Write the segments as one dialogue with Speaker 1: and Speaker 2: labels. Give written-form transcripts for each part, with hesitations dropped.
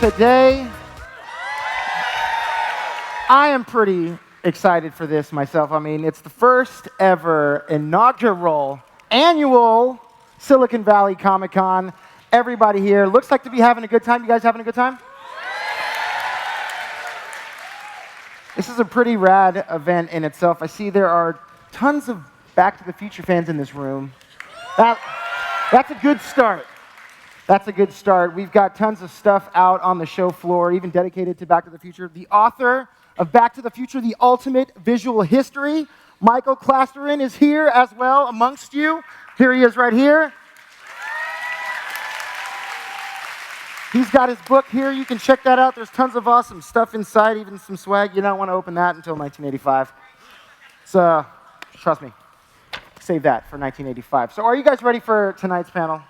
Speaker 1: today, I am pretty excited for this myself. I mean, it's the first ever inaugural annual Silicon Valley Comic-Con. Everybody here looks like to be having a good time. You guys having a good time? This is a pretty rad event in itself. I see there are tons of Back to the Future fans in this room. That's a good start. That's a good start. We've got tons of stuff out on the show floor, even dedicated to Back to the Future. The author of Back to the Future, The Ultimate Visual History, Michael Clasterin, is here as well amongst you. Here he is right here. He's got his book here. You can check that out. There's tons of awesome stuff inside, even some swag. You don't want to open that until 1985. So, trust me, save that for 1985. So are you guys ready for tonight's panel?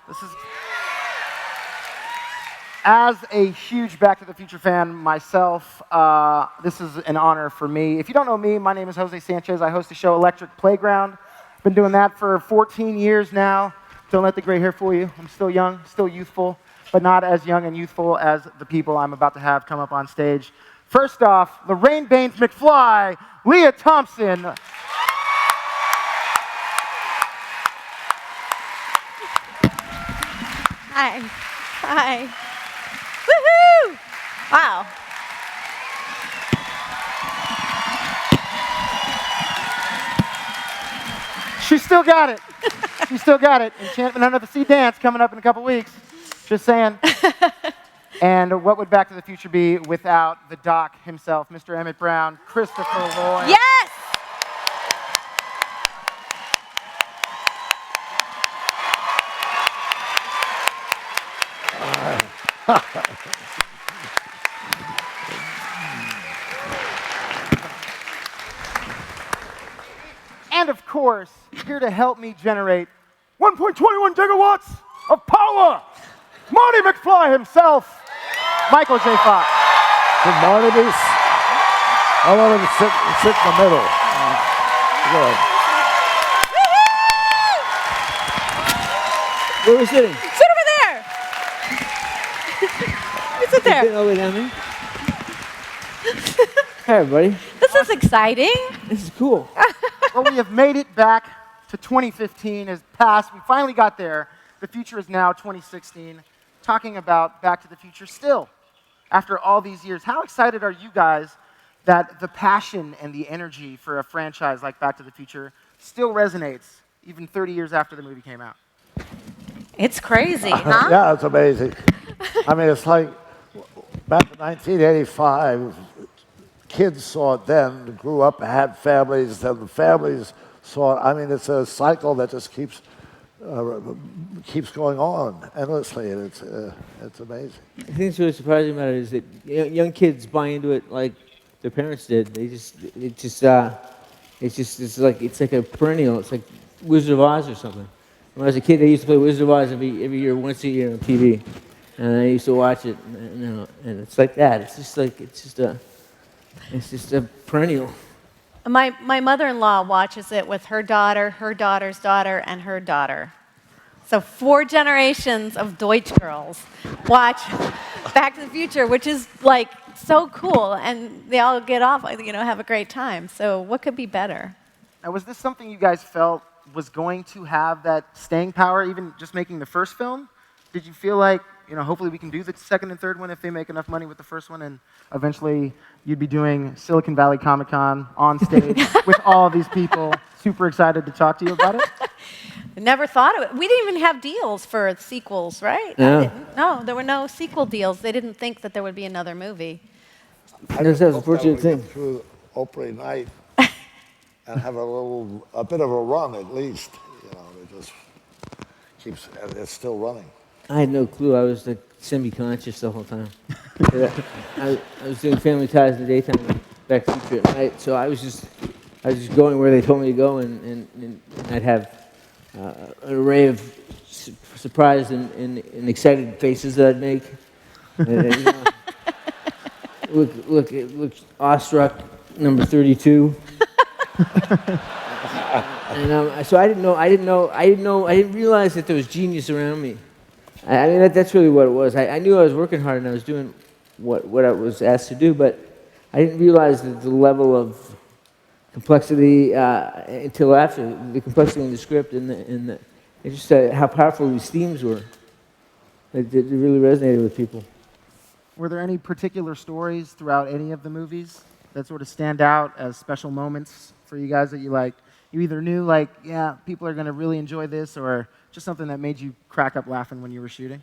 Speaker 1: As a huge Back to the Future fan myself, this is an honor for me. If you don't know me, my name is Jose Sanchez. I host the show Electric Playground. Been doing that for 14 years now. Don't let the gray hair fool you. I'm still young, still youthful, but not as young and youthful as the people I'm about to have come up on stage. First off, Lorraine, Baines, McFly, Leah Thompson.
Speaker 2: Hi. Hi. Woohoo! Wow.
Speaker 1: She still got it. She still got it. Enchantment Under the Sea Dance coming up in a couple weeks. Just saying. And what would Back to the Future be without the Doc himself, Mr. Emmett Brown, Christopher Lloyd?
Speaker 2: Yes!
Speaker 1: And of course, here to help me generate 1.21 gigawatts of power, Marty McFly himself, Michael J. Fox.
Speaker 3: Did Marty be? I want him to sit in the middle. Good.
Speaker 4: Where are we sitting?
Speaker 2: Sit over there! You sit there.
Speaker 4: Sitting over down there. Hi, everybody.
Speaker 2: This is exciting.
Speaker 4: This is cool.
Speaker 1: Well, we have made it back to 2015 has passed. We finally got there. The future is now 2016. Talking about Back to the Future still, after all these years. How excited are you guys that the passion and the energy for a franchise like Back to the Future still resonates, even 30 years after the movie came out?
Speaker 2: It's crazy, huh?
Speaker 3: Yeah, it's amazing. I mean, it's like back in 1985, kids saw it then, grew up, had families, then the families saw it. I mean, it's a cycle that just keeps going on endlessly, and it's amazing.
Speaker 4: I think what's really surprising about it is that young kids buy into it like their parents did. It's like a perennial. It's like Wizard of Oz or something. When I was a kid, I used to play Wizard of Oz every year, once a year on TV, and I used to watch it. And it's like that. It's just a perennial.
Speaker 2: My mother-in-law watches it with her daughter, her daughter's daughter, and her daughter. So 4 generations of Deutsch girls watch Back to the Future, which is like so cool, and they all get off, have a great time. So what could be better?
Speaker 1: Now, was this something you guys felt was going to have that staying power, even just making the first film? Did you feel like, hopefully we can do the second and third one if they make enough money with the first one, and eventually you'd be doing Silicon Valley Comic-Con on stage with all of these people, super excited to talk to you about it?
Speaker 2: I never thought of it. We didn't even have deals for sequels, right? No, there were no sequel deals. They didn't think that there would be another movie.
Speaker 3: I just hope that we get through opening night and have a bit of a run at least. It just keeps, it's still running.
Speaker 4: I had no clue. I was like semi-conscious the whole time. I was doing Family Ties in the daytime, and Back to the Future at night. So I was just going where they told me to go, and I'd have an array of surprised and excited faces that I'd make. Look, awestruck, number 32. And so I didn't realize that there was genius around me. I mean, that's really what it was. I knew I was working hard, and I was doing what I was asked to do, but I didn't realize the level of complexity until after, the complexity in the script and just how powerful these themes were. It really resonated with people.
Speaker 1: Were there any particular stories throughout any of the movies that sort of stand out as special moments for you guys that you either knew yeah, people are going to really enjoy this, or just something that made you crack up laughing when you were shooting?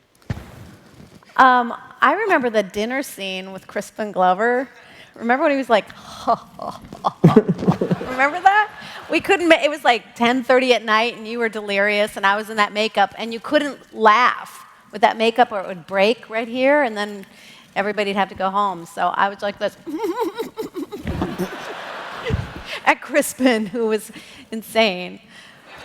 Speaker 2: I remember the dinner scene with Crispin Glover. Remember when he was like, remember that? We couldn't, it was like 10:30 at night and you were delirious and I was in that makeup and you couldn't laugh with that makeup or it would break right here and then everybody'd have to go home. So I was like this at Crispin, who was insane.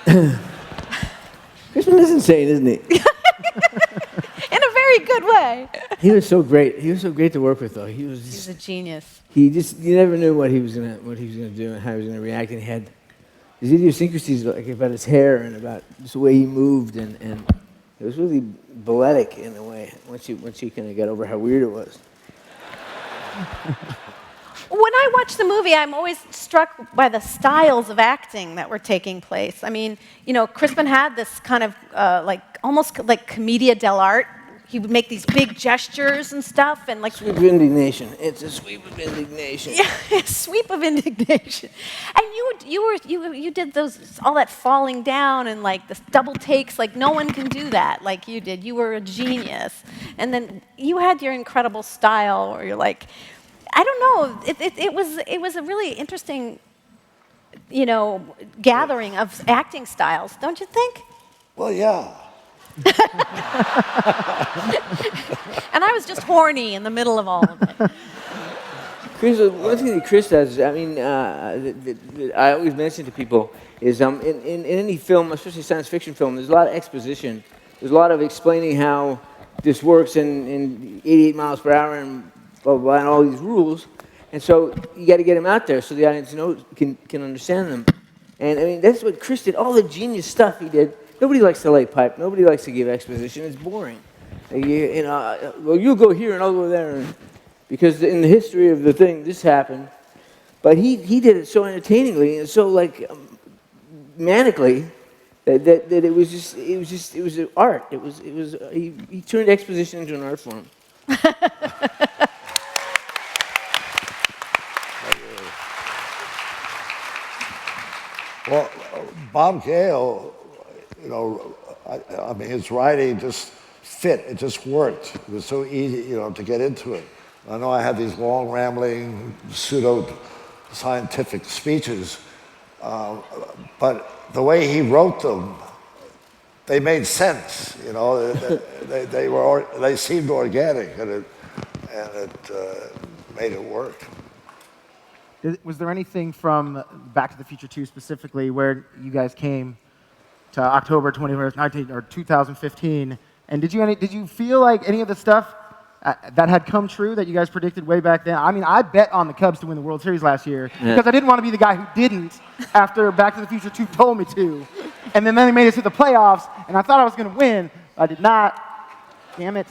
Speaker 4: Crispin is insane, isn't he?
Speaker 2: In a very good way.
Speaker 4: He was so great. He was so great to work with, though.
Speaker 2: He's a genius.
Speaker 4: You never knew what he was gonna do and how he was gonna react, and he had his idiosyncrasies about his hair and about just the way he moved, and it was really balletic in a way. Once you kind of got over how weird it was.
Speaker 2: When I watch the movie, I'm always struck by the styles of acting that were taking place. I mean, Crispin had this kind of almost like commedia dell'arte. He would make these big gestures and stuff, and
Speaker 4: Sweep of indignation. It's a sweep of indignation.
Speaker 2: Yeah, a sweep of indignation. And you did all that falling down and the double takes. No one can do that like you did. You were a genius. And then you had your incredible style, where you're like, I don't know. It was a really interesting, gathering of acting styles, don't you think?
Speaker 3: Well, yeah.
Speaker 2: And I was just horny in the middle of all of it.
Speaker 4: Chris, one thing that Chris does, I mean, that I always mention to people is in any film, especially science fiction film, there's a lot of exposition. There's a lot of explaining how this works in 88 miles per hour and blah, blah, blah, and all these rules. And so you got to get them out there so the audience can understand them. And I mean, that's what Chris did. All the genius stuff he did. Nobody likes to lay pipe. Nobody likes to give exposition. It's boring. Well, you go here and I'll go there. Because in the history of the thing, this happened. But he did it so entertainingly and so manically that it was an art. He turned exposition into an art form.
Speaker 3: Well, Bob Gale, I mean, his writing just fit. It just worked. It was so easy, to get into it. I know I had these long, rambling, pseudo-scientific speeches, but the way he wrote them, they made sense. They seemed organic, and it made it work.
Speaker 1: Was there anything from Back to the Future 2 specifically where you guys came to October 2015, and did you feel like any of the stuff that had come true that you guys predicted way back then? I mean, I bet on the Cubs to win the World Series last year because I didn't want to be the guy who didn't after Back to the Future 2 told me to. And then they made it to the playoffs, and I thought I was going to win. I did not. Damn it.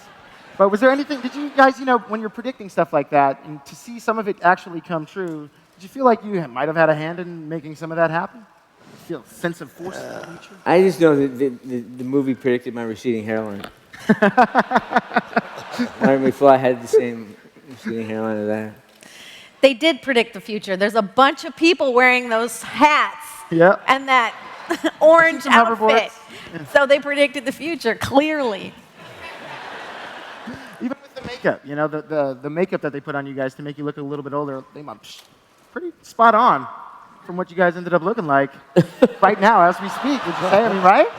Speaker 1: But was there anything, did you guys, when you're predicting stuff like that, and to see some of it actually come true, did you feel like you might have had a hand in making some of that happen? Feel a sense of force in the future?
Speaker 4: I just know that the movie predicted my receding hairline. Marty McFly had the same receding hairline as that.
Speaker 2: They did predict the future. There's a bunch of people wearing those hats and that orange outfit. Yeah. So they predicted the future, clearly.
Speaker 1: Even with the makeup, the makeup that they put on you guys to make you look a little bit older, they might pretty spot on from what you guys ended up looking like right now as we speak, would you say? I mean, right?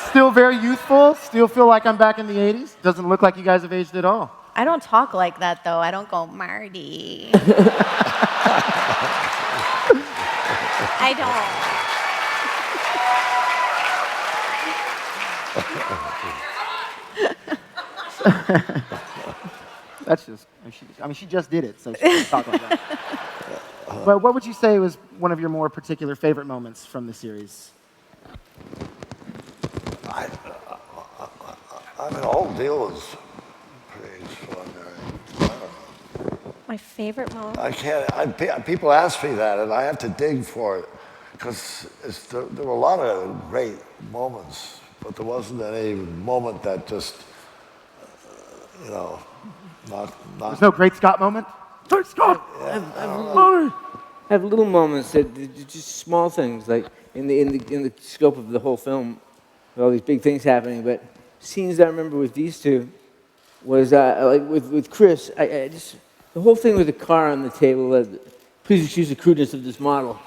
Speaker 1: Still very youthful, still feel like I'm back in the 80s. Doesn't look like you guys have aged at all.
Speaker 2: I don't talk like that, though. I don't go, Marty. I don't.
Speaker 1: That's just, she just did it, so she can talk like that. But what would you say was one of your more particular favorite moments from the series?
Speaker 3: I mean, the whole deal was pretty fun.
Speaker 2: My favorite moment.
Speaker 3: I can't. People ask me that, and I have to dig for it because there were a lot of great moments, but there wasn't any moment that just, you know, not.
Speaker 1: There's no Great Scott moment? Great Scott!
Speaker 4: I have little moments that just small things, like in the scope of the whole film, with all these big things happening. But scenes I remember with these two was like with Chris. I just the whole thing with the car on the table. Please excuse the crudeness of this model.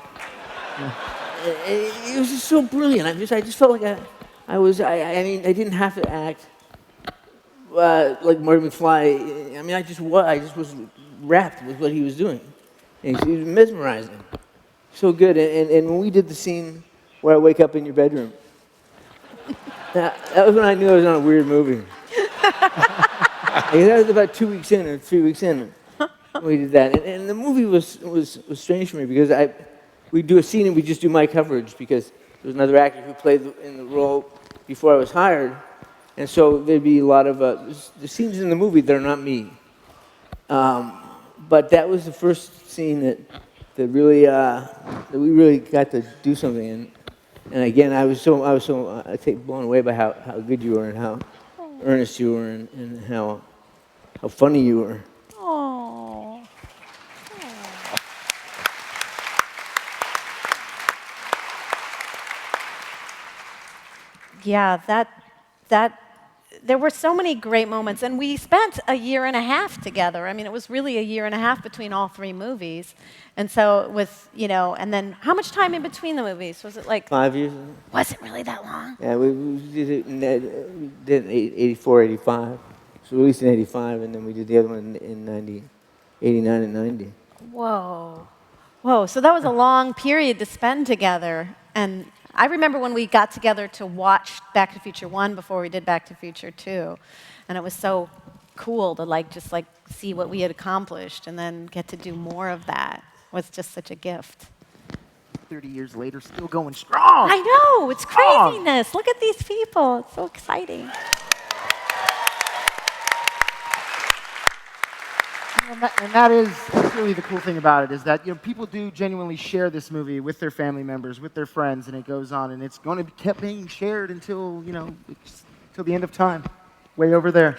Speaker 4: It was just so brilliant. I just felt like I mean, I didn't have to act like Marty McFly. I mean, I just was wrapped with what he was doing. And he was mesmerizing. So good. And when we did the scene where I wake up in your bedroom, that was when I knew I was on a weird movie. That was about 2 weeks in or 3 weeks in when we did that. And the movie was strange for me because we'd do a scene and we'd just do my coverage because there was another actor who played in the role before I was hired. And so there'd be a lot of the scenes in the movie that are not me. But that was the first scene that really that we really got to do something in. And again, I was so blown away by how good you were and how earnest you were and how funny you were.
Speaker 2: Oh. Yeah, that there were so many great moments, and we spent a year and a half together. I mean, it was really a year and a half between all three movies. And so with, and then how much time in between the movies? Was it like
Speaker 4: 5 years?
Speaker 2: Was it really that long?
Speaker 4: Yeah, we did it in 84, 85. So we released in 85, and then we did the other one in 89 and 90.
Speaker 2: Whoa. Whoa, so that was a long period to spend together. And I remember when we got together to watch Back to the Future 1 before we did Back to the Future 2. And it was so cool to just see what we had accomplished and then get to do more of that. It was just such a gift.
Speaker 1: 30 years later, still going strong.
Speaker 2: I know, it's craziness. Look at these people. It's so exciting.
Speaker 1: And that's really the cool thing about it is that people do genuinely share this movie with their family members, with their friends, and it goes on, and it's going to be kept being shared until till the end of time, way over there.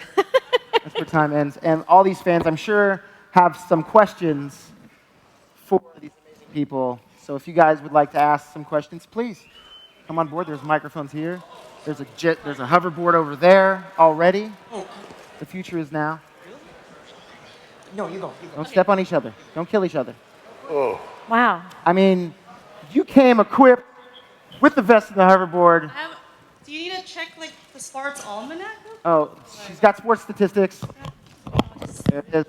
Speaker 1: That's where time ends. And all these fans, I'm sure, have some questions for these amazing people. So if you guys would like to ask some questions, please come on board. There's microphones here. There's a hoverboard over there already. The future is now.
Speaker 5: No, you go.
Speaker 1: Don't step on each other. Don't kill each other.
Speaker 3: Oh.
Speaker 2: Wow.
Speaker 1: I mean, you came equipped with the vest and the hoverboard.
Speaker 6: Do you need to check the sports almanac?
Speaker 1: Oh, she's got sports statistics. There it is.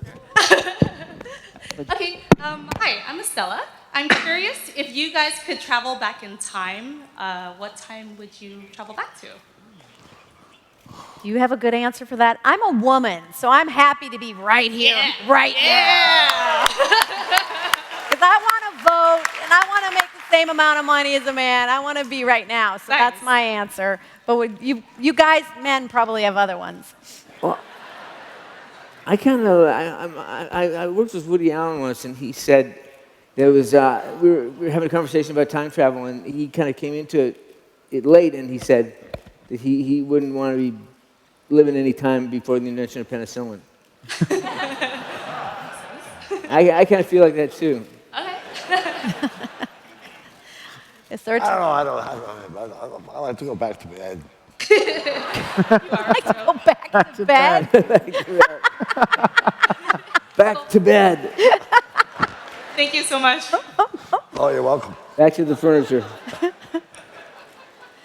Speaker 6: Okay. Hi, I'm Estella. I'm curious if you guys could travel back in time. What time would you travel back to?
Speaker 2: Do you have a good answer for that? I'm a woman, so I'm happy to be right here, right now. Because I want to vote, and I want to make the same amount of money as a man. I want to be right now, so that's my answer. But you guys, men, probably have other ones.
Speaker 4: Well, I worked with Woody Allen once, and he said there was we were having a conversation about time travel, and he kind of came into it late, and he said that he wouldn't want to be living any time before the invention of penicillin. I kind of feel like that too.
Speaker 6: Okay.
Speaker 2: Is there
Speaker 3: I don't know. I like to go back to bed.
Speaker 2: like to go back to bed?
Speaker 4: Back to bed.
Speaker 6: Thank you so much.
Speaker 3: Oh, you're welcome.
Speaker 4: Back to the furniture.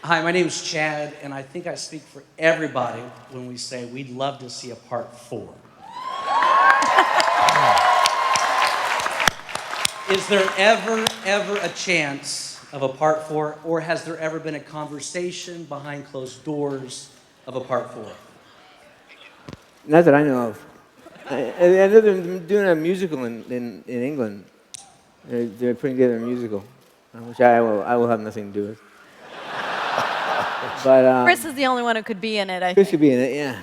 Speaker 5: Hi, my name is Chad, and I think I speak for everybody when we say we'd love to see a part 4. Is there ever a chance of a part 4, or has there ever been a conversation behind closed doors of a part 4?
Speaker 4: Not that I know of. I know they're doing a musical in England. They're putting together a musical, which I will have nothing to do with. But
Speaker 2: Chris is the only one who could be in it, I
Speaker 4: Chris
Speaker 2: think.
Speaker 4: could be in it, yeah.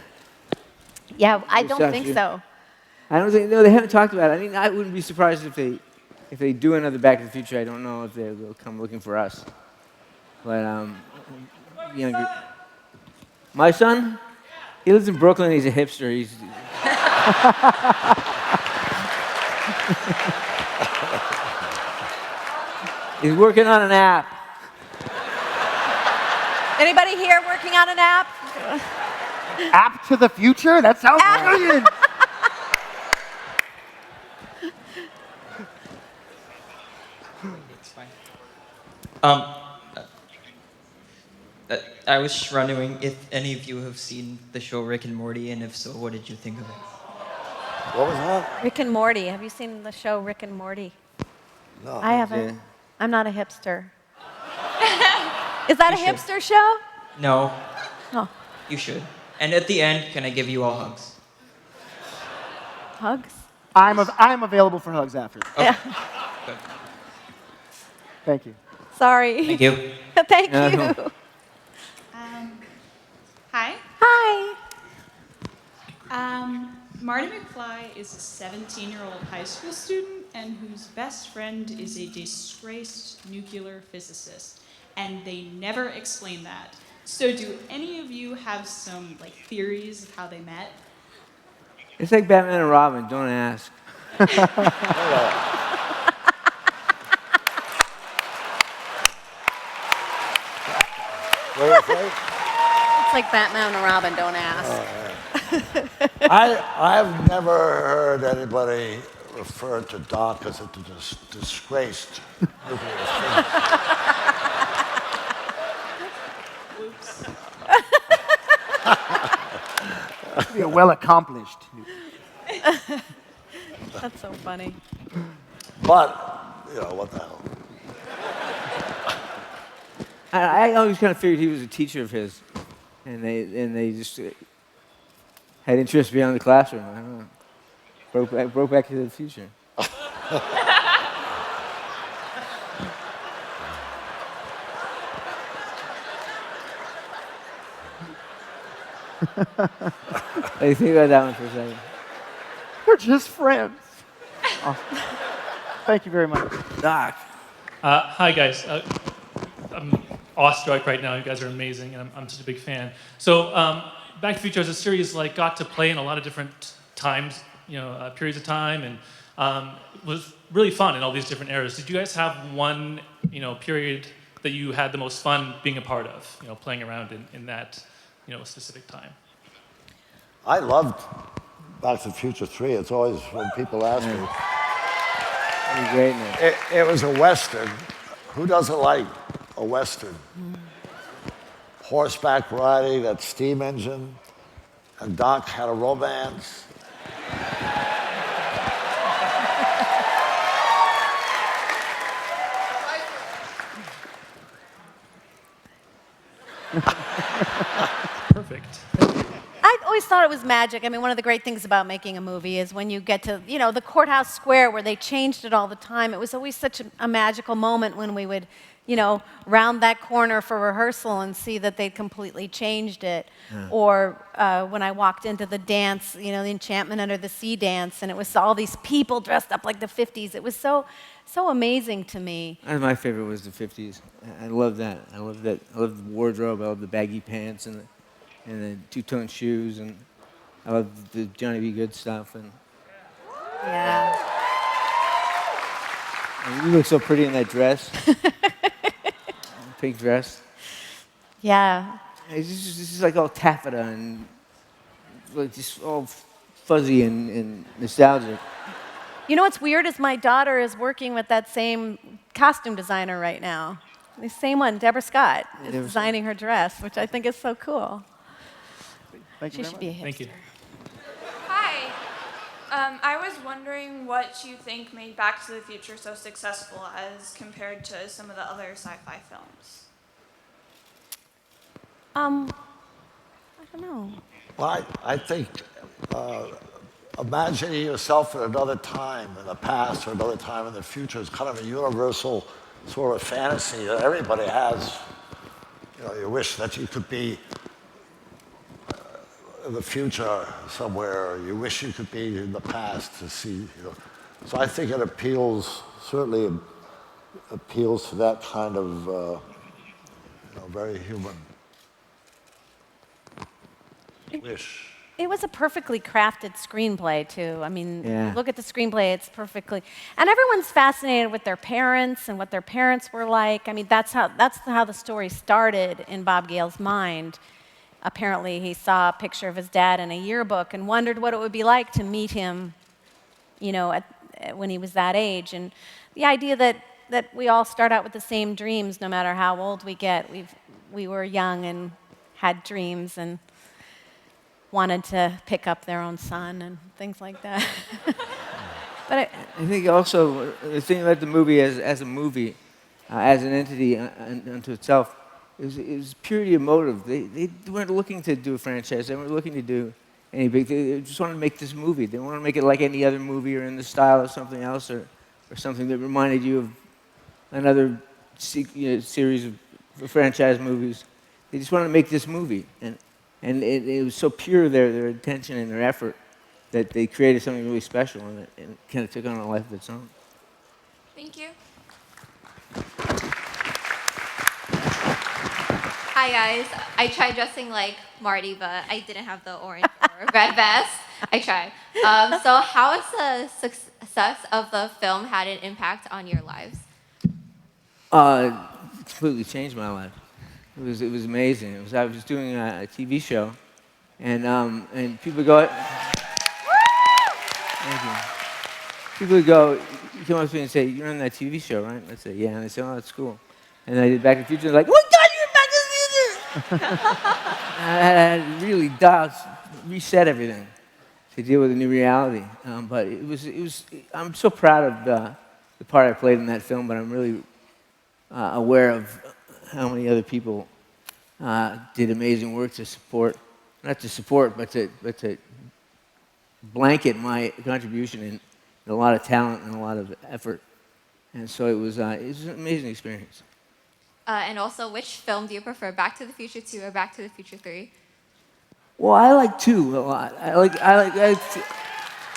Speaker 2: Yeah, I
Speaker 4: Who
Speaker 2: don't
Speaker 4: stops
Speaker 2: think
Speaker 4: you?
Speaker 2: so.
Speaker 4: I don't think, no, they haven't talked about it. I mean, I wouldn't be surprised if they do another Back to the Future. I don't know if they'll come looking for us. But, younger. My son, he lives in Brooklyn. He's a hipster. He's working on an app.
Speaker 2: Anybody here working on an app?
Speaker 1: App to the future? That sounds brilliant.
Speaker 7: It's fine. I was just wondering if any of you have seen the show Rick and Morty, and if so, what did you think of it?
Speaker 3: What was that?
Speaker 2: Rick and Morty. Have you seen the show Rick and Morty?
Speaker 3: No.
Speaker 2: I haven't.
Speaker 4: Yeah.
Speaker 2: I'm not a hipster. Is that a
Speaker 7: You should.
Speaker 2: hipster show?
Speaker 7: No,
Speaker 2: Oh,
Speaker 7: you should. And at the end, can I give you all hugs?
Speaker 2: hugs?
Speaker 1: I'm available for hugs after.
Speaker 2: Yeah.
Speaker 7: Good.
Speaker 1: Thank you.
Speaker 2: Sorry.
Speaker 7: Thank you.
Speaker 2: Thank
Speaker 4: Yeah,
Speaker 2: you.
Speaker 4: no.
Speaker 6: Hi.
Speaker 2: Hi.
Speaker 8: Marty McFly is a 17-year-old high school student and whose best friend is a disgraced nuclear physicist. And they never explain that. So do any of you have some theories of how they met?
Speaker 4: It's like Batman and Robin. Don't ask.
Speaker 2: It's like Batman and Robin, don't ask.
Speaker 3: I've never heard anybody refer to Doc as a disgraced nuclear physicist.
Speaker 1: Be a well accomplished.
Speaker 2: That's so funny.
Speaker 3: But, what the hell?
Speaker 4: I always kind of figured he was a teacher of his, and they just had interest beyond the classroom. I don't know. Broke back to the future. Hey, think about that one for a second.
Speaker 1: We're just friends. Awesome. Thank you very much.
Speaker 4: Doc.
Speaker 9: Hi, guys. I'm awestruck right now. You guys are amazing, and I'm such a big fan. So, Back to the Future as a series got to play in a lot of different times, periods of time, and was really fun in all these different eras. Did you guys have one, period that you had the most fun being a part of, playing around in that, specific time?
Speaker 3: I loved Back to the Future 3. It's always when people ask me.
Speaker 4: That was great, man.
Speaker 3: It was a Western. Who doesn't like a Western? Horseback riding, that steam engine, and Doc had a romance.
Speaker 9: Perfect.
Speaker 2: I always thought it was magic. I mean, one of the great things about making a movie is when you get to, the courthouse square where they changed it all the time. It was always such a magical moment when we would, round that corner for rehearsal and see that they'd completely changed it.
Speaker 4: Yeah.
Speaker 2: Or when I walked into the dance, the Enchantment Under the Sea dance, and it was all these people dressed up like the 50s. It was so amazing to me.
Speaker 4: My favorite was the 50s. I love that. I love that. I love the wardrobe. I love the baggy pants and the two-tone shoes, and I love the Johnny B. Good stuff. And
Speaker 2: Yeah.
Speaker 4: you look so pretty in that dress, pink dress.
Speaker 2: Yeah.
Speaker 4: It's just like all taffeta and like just all fuzzy and nostalgic.
Speaker 2: You know what's weird is my daughter is working with that same costume designer right now. The same one, Deborah Scott, is
Speaker 4: Deborah
Speaker 2: designing her dress, which I think is so cool.
Speaker 1: Thank you
Speaker 2: She
Speaker 1: very
Speaker 2: should
Speaker 1: much.
Speaker 2: be a hipster.
Speaker 9: Thank you.
Speaker 10: Hi. I was wondering what you think made Back to the Future so successful as compared to some of the other sci-fi films.
Speaker 2: I don't know.
Speaker 3: Well, I think imagining yourself in another time in the past or another time in the future is kind of a universal sort of fantasy that everybody has. You wish that you could be in the future somewhere, or you wish you could be in the past to see. You know. So I think it appeals, certainly appeals to that kind of very human wish.
Speaker 2: It was a perfectly crafted screenplay, too. I mean,
Speaker 4: Yeah.
Speaker 2: look at the screenplay, it's perfectly. And everyone's fascinated with their parents and what their parents were like. I mean, that's how the story started in Bob Gale's mind. Apparently, he saw a picture of his dad in a yearbook and wondered what it would be like to meet him, you know, when he was that age. And the idea that we all start out with the same dreams, no matter how old we get. We were young and had dreams and wanted to pick up their own son and things like that. But
Speaker 4: I think also the thing about the movie as a movie, as an entity unto itself, is purity of motive. They weren't looking to do a franchise. They weren't looking to do any big thing. They just wanted to make this movie. They wanted to make it like any other movie or in the style of something else or something that reminded you of another series of franchise movies. They just wanted to make this movie. And it was so pure, their intention and their effort, that they created something really special, and it kind of took on a life of its own.
Speaker 10: Thank you.
Speaker 11: Hi guys, I tried dressing like Marty, but I didn't have the orange or red vest. I tried. So how has the success of the film had an impact on your lives?
Speaker 4: It completely changed my life. It was amazing. I was doing a TV show, and people would go. Thank you. People would go. You come up to me and say, "You're on that TV show, right?" I'd say, "Yeah." And they say, "Oh, that's cool." And I did Back to the Future. They're like, "Oh my God, you're in Back to the Future!" I had to really reset everything to deal with a new reality. But it was. I'm so proud of the part I played in that film. But I'm really aware of how many other people did amazing work to support, not to support, but to blanket my contribution in a lot of talent and a lot of effort. And so it was an amazing experience.
Speaker 11: And also, which film do you prefer, Back to the Future 2 or Back to the Future 3?
Speaker 4: Well, I like 2 a lot. I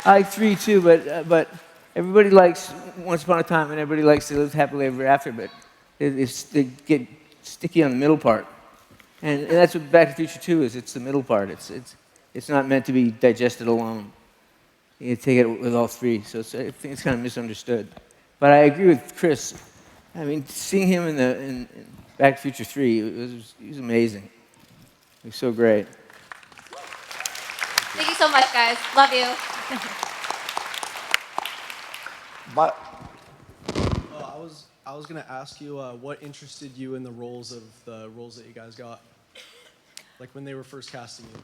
Speaker 4: like 3 too, but everybody likes Once Upon a Time, and everybody likes to live happily ever after. But they get sticky on the middle part, and that's what Back to the Future 2 is. It's the middle part. It's not meant to be digested alone. You take it with all 3. So I think it's kind of misunderstood. But I agree with Chris. I mean, seeing him in Back to the Future 3, he was amazing. He was so great.
Speaker 11: Thank you so much, guys. Love you.
Speaker 3: But
Speaker 12: I was going to ask you what interested you in the roles that you guys got, like when they were first casting you.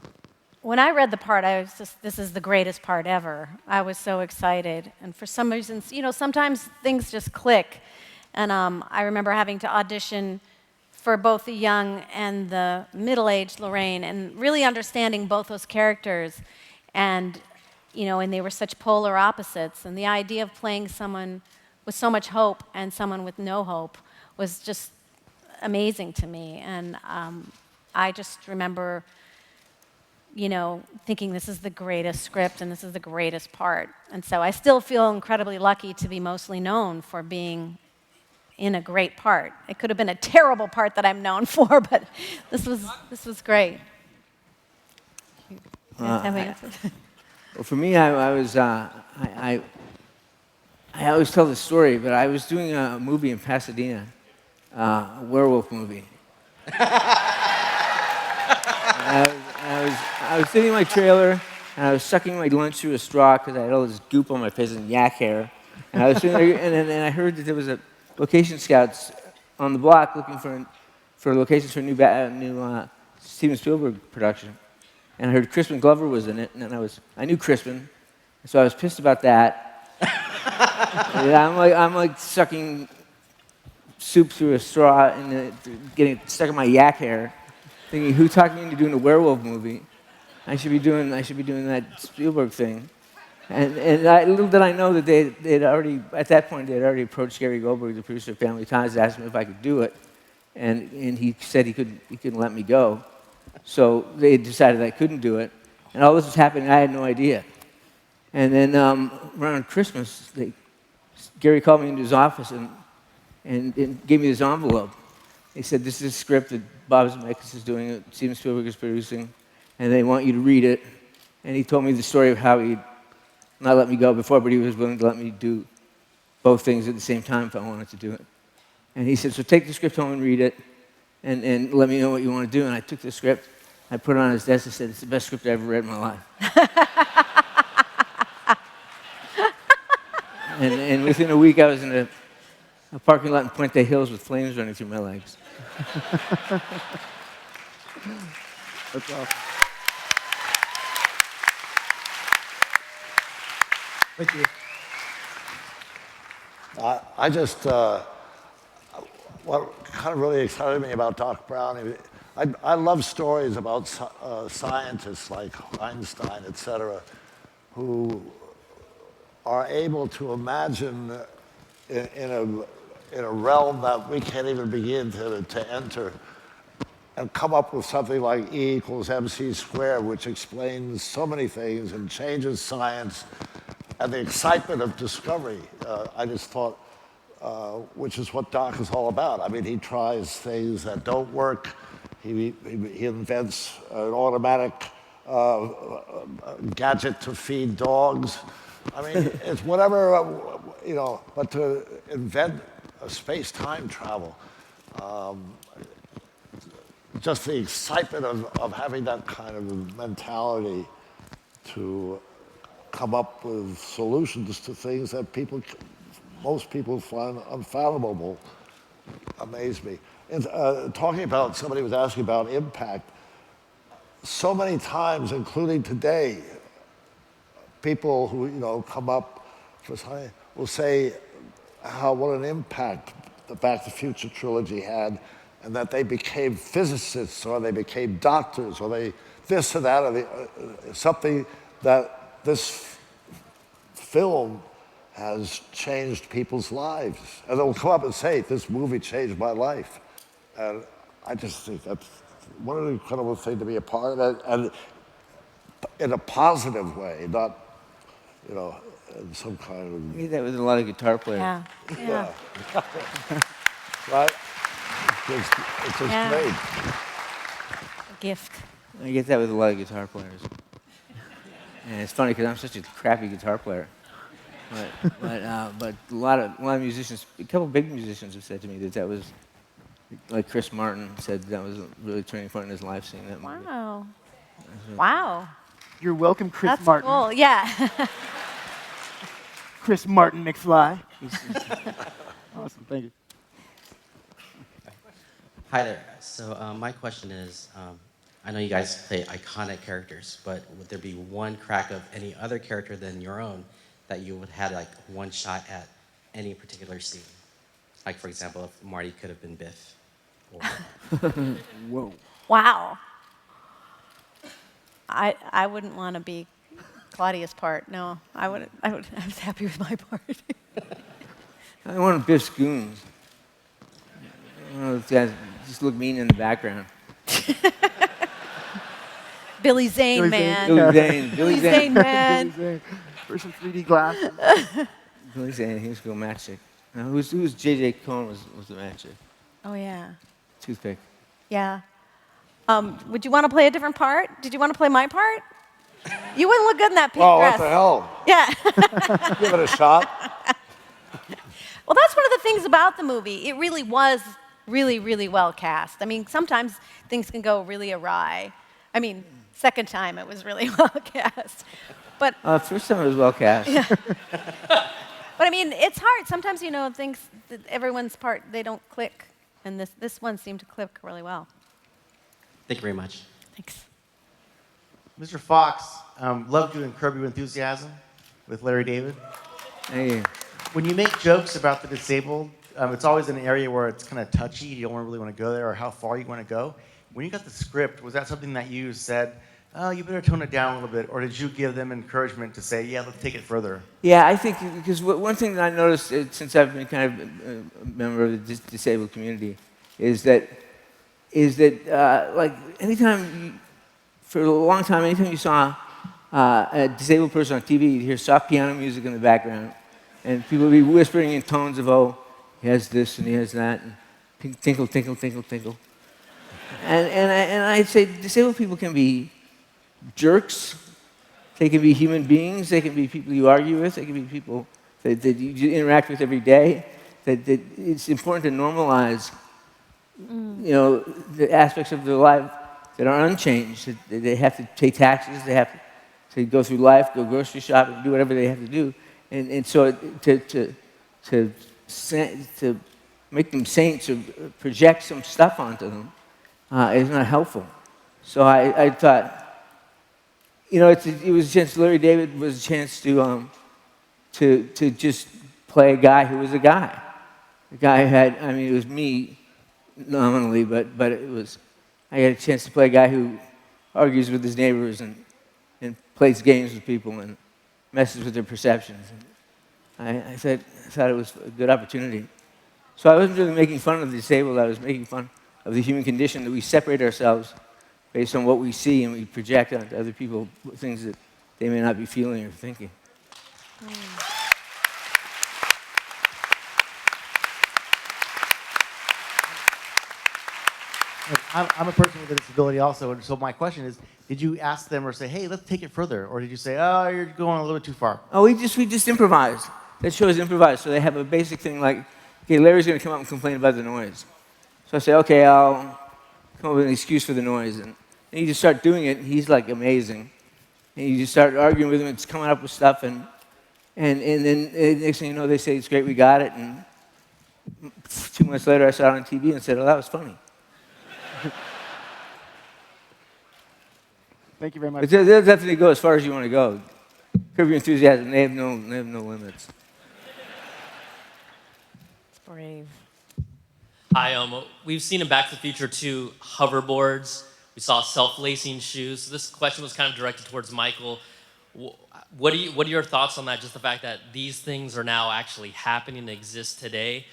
Speaker 2: when I read the part, I was just, this is the greatest part ever. I was so excited. And for some reasons, you know, sometimes things just click. And I remember having to audition for both the young and the middle-aged Lorraine and really understanding both those characters. And, you know, and they were such polar opposites. And the idea of playing someone with so much hope and someone with no hope was just amazing to me. And I just remember, you know, thinking this is the greatest script and this is the greatest part. And so I still feel incredibly lucky to be mostly known for being in a great part. It could have been a terrible part that I'm known for, but this was great.
Speaker 4: Well, for me, I always tell this story, but I was doing a movie in Pasadena, a werewolf movie. I was sitting in my trailer, and I was sucking my lunch through a straw because I had all this goop on my face and yak hair. And I was sitting there, and I heard that there was a location scouts on the block looking for locations for a new Steven Spielberg production. And I heard Crispin Glover was in it, and I knew Crispin, so I was pissed about that. I'm like sucking soup through a straw and getting stuck in my yak hair, thinking, who talked me into doing a werewolf movie? I should be doing that Spielberg thing. And little did I know that they'd already, at that point, they'd already approached Gary Goldberg, the producer of Family Ties, asked him if I could do it. And he said he couldn't let me go. So they decided I couldn't do it. And all this was happening, I had no idea. And then around Christmas, Gary called me into his office and gave me this envelope. He said, this is a script that Bob Zemeckis is doing, Steven Spielberg is producing, and they want you to read it. And he told me the story of how he'd not let me go before, but he was willing to let me do both things at the same time if I wanted to do it. And he said, so take the script home and read it, and let me know what you want to do. And I took the script, I put it on his desk, and said, it's the best script I ever read in my life. and within a week, I was in a parking lot in Puente Hills with flames running through my legs.
Speaker 1: That's awesome. Thank you.
Speaker 3: I just, what kind of really excited me about Doc Brown, I love stories about scientists like Einstein, et cetera, who are able to imagine in a realm that we can't even begin to enter and come up with something like E equals MC squared, which explains so many things and changes science and the excitement of discovery. I just thought, which is what Doc is all about. I mean, he tries things that don't work. He invents an automatic gadget to feed dogs. I mean, it's whatever, but to invent a space-time travel, just the excitement of having that kind of mentality to come up with solutions to things that most people find unfathomable, amaze me. And, talking about, somebody was asking about impact, so many times, including today, people who come up for science will say what an impact the Back to the Future trilogy had, and that they became physicists, or they became doctors, or they this or that, or something that this film has changed people's lives. And they'll come up and say, this movie changed my life. And I just think that's one of the incredible things to be a part of it, and in a positive way, not, in some kind of...
Speaker 4: I get that with a lot of guitar players.
Speaker 2: Yeah.
Speaker 3: Right? It's just great.
Speaker 2: A gift.
Speaker 4: I get that with a lot of guitar players. And it's funny because I'm such a crappy guitar player. But a lot of musicians, a couple big musicians have said to me that was, like Chris Martin said, that was a really turning point in his life, seeing that movie.
Speaker 2: Wow. Wow.
Speaker 1: You're welcome, Chris
Speaker 2: That's
Speaker 1: Martin.
Speaker 2: cool. Yeah.
Speaker 1: Chris Martin McFly. Awesome, thank you.
Speaker 13: Hi there. So my question is, I know you guys play iconic characters, but would there be one crack of any other character than your own that you would have like one shot at any particular scene? Like, for example, if Marty could have been Biff. Or...
Speaker 1: Whoa.
Speaker 2: Wow. I wouldn't want to be Claudia's part. No, I was happy with my part.
Speaker 4: I wanted Biff's goons. Those guys just look mean in the background.
Speaker 2: Billy Zane, man.
Speaker 4: Billy
Speaker 2: Zane, man.
Speaker 1: Billy Zane. For some 3D glasses.
Speaker 4: Billy Zane, he was go matchstick. Now, who's J.J. Cohn was the matchstick?
Speaker 2: Oh, yeah.
Speaker 4: Toothpick.
Speaker 2: Yeah. Would you want to play a different part? Did you want to play my part? You wouldn't look good in that pink dress.
Speaker 3: What the hell?
Speaker 2: Yeah.
Speaker 3: Give it a shot.
Speaker 2: Well, that's one of the things about the movie. It really was really, really well cast. I mean, sometimes things can go really awry. I mean, second time it was really well cast. But
Speaker 4: first time it was well cast.
Speaker 2: Yeah. But I mean, it's hard. Sometimes, things that everyone's part, they don't click. And this one seemed to click really well.
Speaker 13: Thank you very much.
Speaker 2: Thanks.
Speaker 14: Mr. Fox, loved you in Curb Your Enthusiasm with Larry David.
Speaker 4: Thank you.
Speaker 14: When you make jokes about the disabled, it's always an area where it's kind of touchy. You don't really want to go there, or how far you want to go. When you got the script, was that something that you said, oh, you better tone it down a little bit, or did you give them encouragement to say, yeah, let's take it further?
Speaker 4: Yeah, I think, because one thing that I noticed since I've been kind of a member of the disabled community is that like, for a long time, anytime you saw a disabled person on TV, you'd hear soft piano music in the background, and people would be whispering in tones of, oh, he has this and he has that, and tinkle, tinkle, tinkle, tinkle. And I'd say disabled people can be jerks, they can be human beings, they can be people you argue with, they can be people that you interact with every day. That it's important to normalize, the aspects of their life that are unchanged. That they have to pay taxes, they have to go through life, go grocery shopping, do whatever they have to do. And so to make them saints or project some stuff onto them is not helpful. So I thought, it was a chance. Larry David was a chance to just play a guy who was a guy. The guy had, it was me nominally, but I got a chance to play a guy who argues with his neighbors and plays games with people and messes with their perceptions. And I thought it was a good opportunity. So I wasn't really making fun of the disabled, I was making fun of the human condition, that we separate ourselves based on what we see and we project onto other people things that they may not be feeling or thinking.
Speaker 14: I'm a person with a disability also, and so my question is, did you ask them or say, hey, let's take it further? Or did you say, oh, you're going a little bit too far?
Speaker 4: Oh, we just improvised. That show is improvised, so they have a basic thing like, okay, Larry's going to come up and complain about the noise. So I say, okay, I'll come up with an excuse for the noise. And you just start doing it, and he's like amazing. And you just start arguing with him, it's coming up with stuff, and then next thing you know, they say, it's great, we got it. And 2 months later, I saw it on TV and said, oh, that was funny.
Speaker 1: Thank you very much.
Speaker 4: But they'll definitely go as far as you want to go. Curb Your Enthusiasm, they have no limits.
Speaker 2: It's brave.
Speaker 15: Hi, we've seen in Back to the Future 2 hoverboards. We saw self-lacing shoes. So this question was kind of directed towards Michael. What are your thoughts on that? Just the fact that these things are now actually happening and exist today.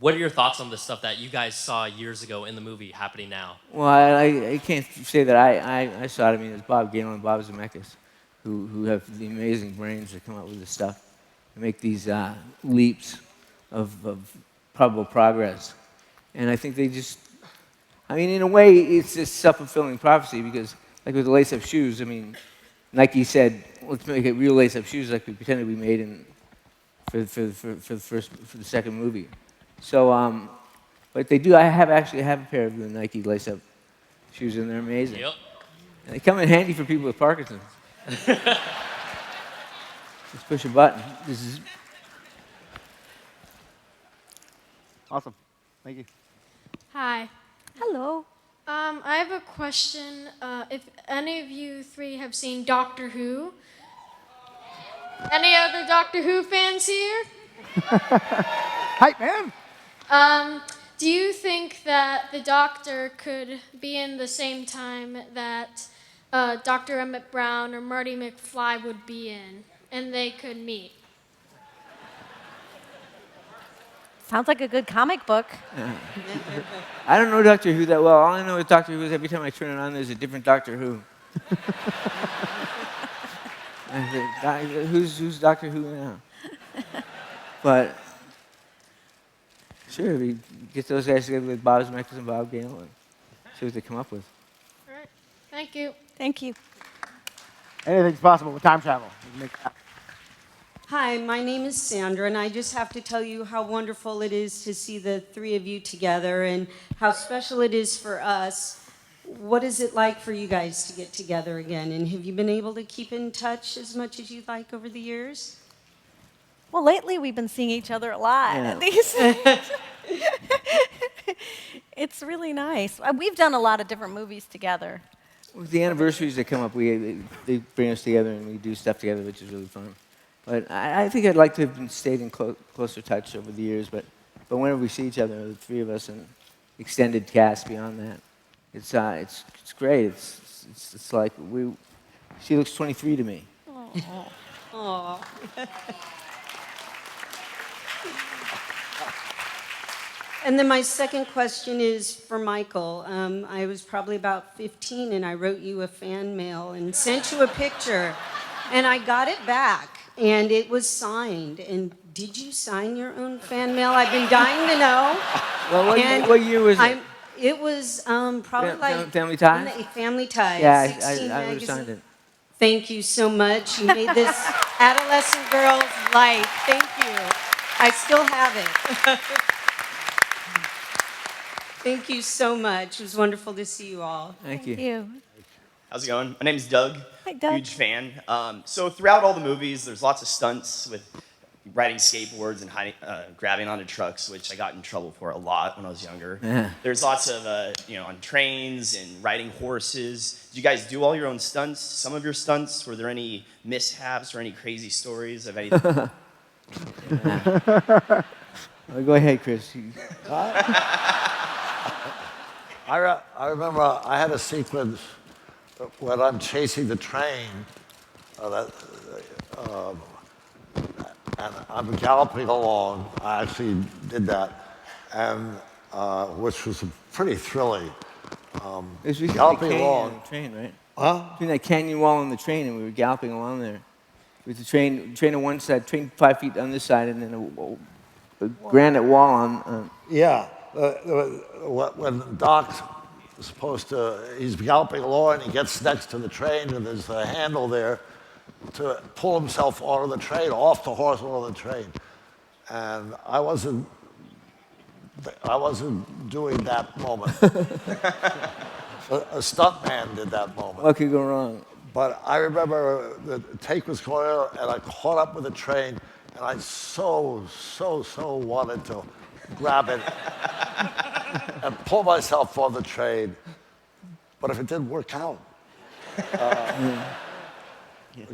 Speaker 15: What are your thoughts on the stuff that you guys saw years ago in the movie happening now?
Speaker 4: Well, I can't say that I saw it. It's Bob Gale and Bob Zemeckis who have the amazing brains that come up with this stuff and make these leaps of probable progress. And I think they just, in a way, it's this self-fulfilling prophecy because, like with the lace-up shoes, Nike said, let's make it real lace-up shoes like we pretended we made for the second movie. So, but they do. I actually have a pair of the Nike lace-up shoes, and they're amazing.
Speaker 15: Yep.
Speaker 4: And they come in handy for people with Parkinson's. Just push a button. This is
Speaker 1: awesome. Thank you.
Speaker 16: Hi.
Speaker 2: Hello.
Speaker 16: I have a question. If any of you three have seen Doctor Who? Any other Doctor Who fans here?
Speaker 1: Hype, man.
Speaker 16: Do you think that the Doctor could be in the same time that Dr. Emmett Brown or Marty McFly would be in, and they could meet?
Speaker 2: Sounds like a good comic book.
Speaker 4: I don't know Doctor Who that well. All I know with Doctor Who is every time I turn it on, there's a different Doctor Who. Who's Doctor Who now? But sure, we get those guys together with Bob Zemeckis and Bob Gale and see what they come up with.
Speaker 16: All right. Thank you.
Speaker 2: Thank you.
Speaker 1: Anything's possible with time travel. We can make it happen.
Speaker 17: Hi, my name is Sandra, and I just have to tell you how wonderful it is to see the three of you together and how special it is for us. What is it like for you guys to get together again? And have you been able to keep in touch as much as you'd like over the years?
Speaker 2: Well, lately we've been seeing each other a lot.
Speaker 4: Yeah.
Speaker 2: It's really nice. We've done a lot of different movies together.
Speaker 4: With the anniversaries that come up, they bring us together and we do stuff together, which is really fun. But I think I'd like to have stayed in closer touch over the years. But whenever we see each other, the three of us, and extended cast beyond that, it's great. It's like she looks 23 to me.
Speaker 17: Aww. And then my second question is for Michael. I was probably about 15 and I wrote you a fan mail and sent you a picture. And I got it back and it was signed. And did you sign your own fan mail? I've been dying to know.
Speaker 4: Well,
Speaker 17: And
Speaker 4: what year was it?
Speaker 17: It was probably like
Speaker 4: Family Ties?
Speaker 17: Family Ties.
Speaker 4: Yeah,
Speaker 17: 16
Speaker 4: I would have
Speaker 17: magazine.
Speaker 4: signed it.
Speaker 17: Thank you so much. You made this adolescent girl's life. Thank you. I still have it. Thank you so much. It was wonderful to see you all.
Speaker 4: Thank you.
Speaker 18: How's it going? My name's Doug.
Speaker 2: Hi, Doug.
Speaker 18: Huge fan. So throughout all the movies, there's lots of stunts with riding skateboards and hiding, grabbing onto trucks, which I got in trouble for a lot when I was younger.
Speaker 4: Yeah.
Speaker 18: There's lots of, on trains and riding horses. Did you guys do all your own stunts? Some of your stunts? Were there any mishaps or any crazy stories of anything?
Speaker 4: Well, go ahead, Chris.
Speaker 3: I remember I had a sequence when I'm chasing the train, and I'm galloping along. I actually did that, and which was pretty thrilling.
Speaker 4: This was
Speaker 3: Galloping
Speaker 4: the
Speaker 3: along.
Speaker 4: train, right?
Speaker 3: Huh?
Speaker 4: Between that canyon wall and the train, and we were galloping along there. With the train on one side, train 5 feet on this side, and then a granite wall on.
Speaker 3: Yeah. When Doc's supposed to, he's galloping along, and he gets next to the train, and there's a handle there to pull himself onto the train, off the horse onto the train. And I wasn't doing that moment. A stuntman did that moment.
Speaker 4: What could go wrong?
Speaker 3: But I remember the take was going on, and I caught up with the train, and I so wanted to grab it and pull myself on the train. But if it didn't work out, it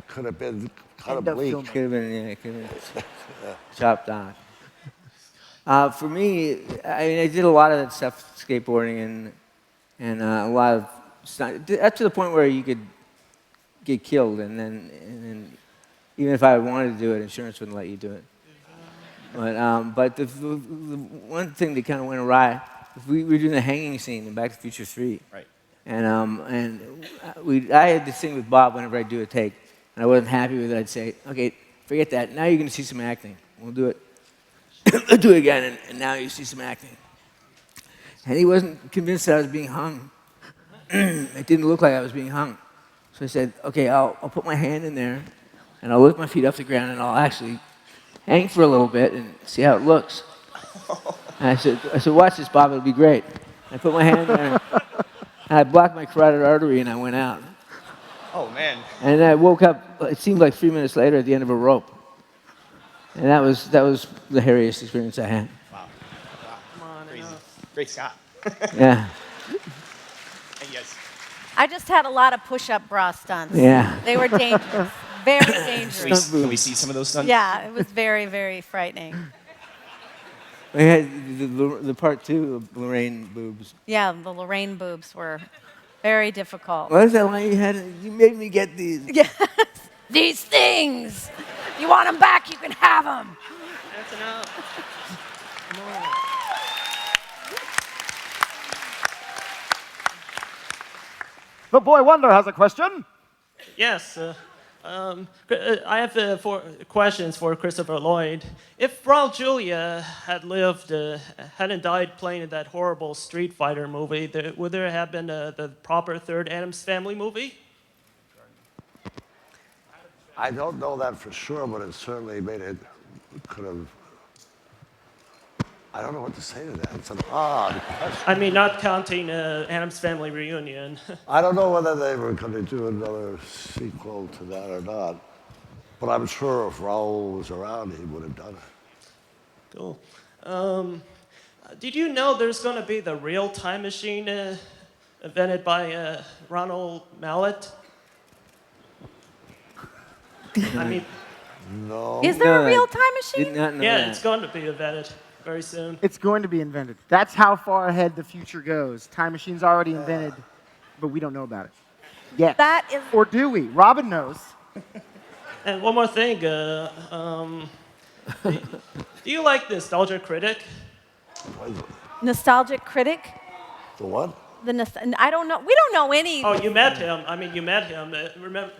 Speaker 3: could have been kind of bleak.
Speaker 4: Could have been chopped off. For me, I mean, I did a lot of that stuff, skateboarding and a lot of stuff, up to the point where you could get killed, and then even if I wanted to do it, insurance wouldn't let you do it. But the one thing that kind of went awry, we were doing the hanging scene in Back to the Future 3.
Speaker 18: Right.
Speaker 4: And I had this thing with Bob whenever I'd do a take, and I wasn't happy with it. I'd say, okay, forget that. Now you're going to see some acting. We'll do it. We'll do it again, and now you see some acting. And he wasn't convinced that I was being hung. It didn't look like I was being hung. So I said, okay, I'll put my hand in there, and I'll lift my feet off the ground, and I'll actually hang for a little bit and see how it looks. And I said, watch this, Bob, it'll be great. I put my hand there, and I blocked my carotid artery, and I went out.
Speaker 18: Oh, man.
Speaker 4: And then I woke up, it seemed like 3 minutes later, at the end of a rope. And that was the hairiest experience I had.
Speaker 18: Wow. Come on, crazy. Great Scott.
Speaker 4: Yeah.
Speaker 18: Thank you guys.
Speaker 2: I just had a lot of push-up bra stunts.
Speaker 4: Yeah.
Speaker 2: They were dangerous. Very dangerous.
Speaker 18: Can we see some of those stunts?
Speaker 2: Yeah, it was very, very frightening.
Speaker 4: We had the part 2 of Lorraine boobs.
Speaker 2: Yeah, the Lorraine boobs were very difficult.
Speaker 4: What is that line you had? You made me get these.
Speaker 2: Yes. These things. You want them back, you can have them.
Speaker 19: That's enough.
Speaker 2: Come on.
Speaker 1: The boy wonder has a question.
Speaker 19: Yes. I have 4 questions for Christopher Lloyd. If Raul Julia had lived, hadn't died playing in that horrible Street Fighter movie, would there have been the proper third Addams Family movie?
Speaker 3: I don't know that for sure, but it certainly could have. I don't know what to say to that. It's an odd question.
Speaker 19: I mean, not counting Addams Family Reunion.
Speaker 3: I don't know whether they were going to do another sequel to that or not, but I'm sure if Raul was around, he would have done it.
Speaker 19: Cool. Did you know there's going to be the real time machine invented by Ronald Mallet? I mean,
Speaker 3: no.
Speaker 2: Is there a real time machine?
Speaker 4: Did not know
Speaker 19: yeah,
Speaker 4: that.
Speaker 19: it's going to be invented very soon.
Speaker 1: It's going to be invented. That's how far ahead the future goes. Time machine's already invented, but we don't know about it yet.
Speaker 2: That is.
Speaker 1: Or do we? Robin knows.
Speaker 19: And one more thing. Do you like Nostalgia Critic?
Speaker 2: nostalgic critic.
Speaker 3: The what?
Speaker 2: I don't know. We don't know any.
Speaker 19: Oh, you met him. I mean, you met him. Remember,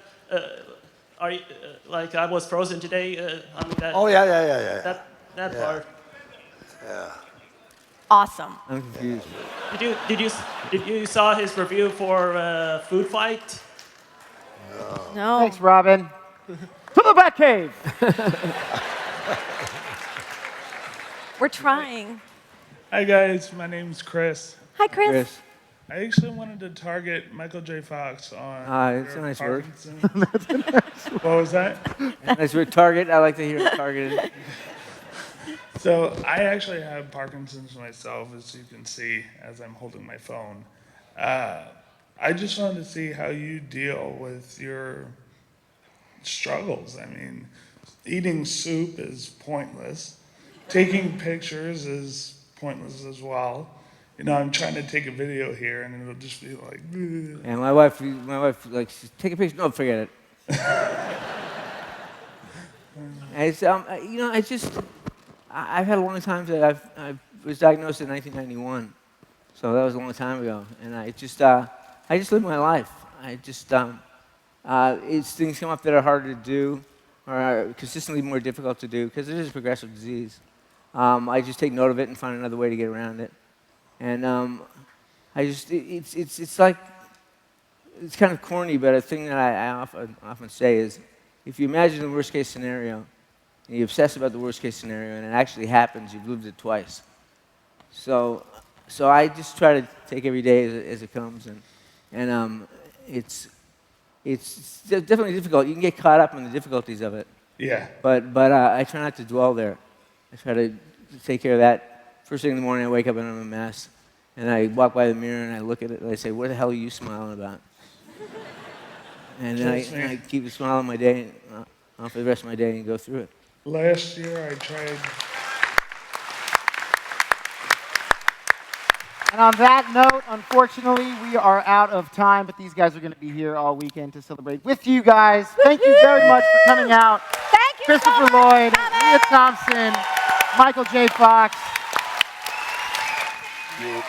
Speaker 19: are you, like I was frozen today? I mean, that,
Speaker 3: Oh, yeah.
Speaker 19: That
Speaker 3: Yeah.
Speaker 19: part.
Speaker 3: Yeah.
Speaker 2: Awesome.
Speaker 4: I'm confused.
Speaker 19: Did you saw his review for Food Fight?
Speaker 2: No.
Speaker 1: Thanks, Robin. To the Batcave.
Speaker 2: We're trying.
Speaker 20: Hi guys, my name's Chris.
Speaker 2: Hi, Chris.
Speaker 20: I actually wanted to target Michael J. Fox on
Speaker 4: It's a nice word.
Speaker 20: What was that?
Speaker 4: Nice word, target. I like to hear it targeted.
Speaker 20: So I actually have Parkinson's myself, as you can see, as I'm holding my phone. I just wanted to see how you deal with your struggles. I mean, eating soup is pointless. Taking pictures is pointless as well. You know, I'm trying to take a video here, and it'll just be like. Ugh.
Speaker 4: And my wife, like, take a picture. No, forget it. And it's, you know, I've had a long time that I was diagnosed in 1991, so that was a long time ago, and I just live my life. It's things come up that are harder to do, or are consistently more difficult to do because it is a progressive disease. I just take note of it and find another way to get around it. And it's like, it's kind of corny, but a thing that I often say is, if you imagine the worst case scenario, and you obsess about the worst case scenario, and it actually happens, you've lived it twice. So I just try to take every day as it comes, and it's definitely difficult. You can get caught up in the difficulties of it.
Speaker 20: Yeah.
Speaker 4: But I try not to dwell there. I try to take care of that. First thing in the morning, I wake up and I'm a mess. And I walk by the mirror and I look at it and I say, what the hell are you smiling about? And then I keep a smile on my day, on for the rest of my day and go through it.
Speaker 20: Last year I tried.
Speaker 1: And on that note, unfortunately, we are out of time, but these guys are going to be here all weekend to celebrate with you guys. Thank you very much for coming out.
Speaker 2: Thank you
Speaker 1: Christopher
Speaker 2: so much
Speaker 1: Lloyd, Leah Thompson, Michael J. Fox.
Speaker 3: You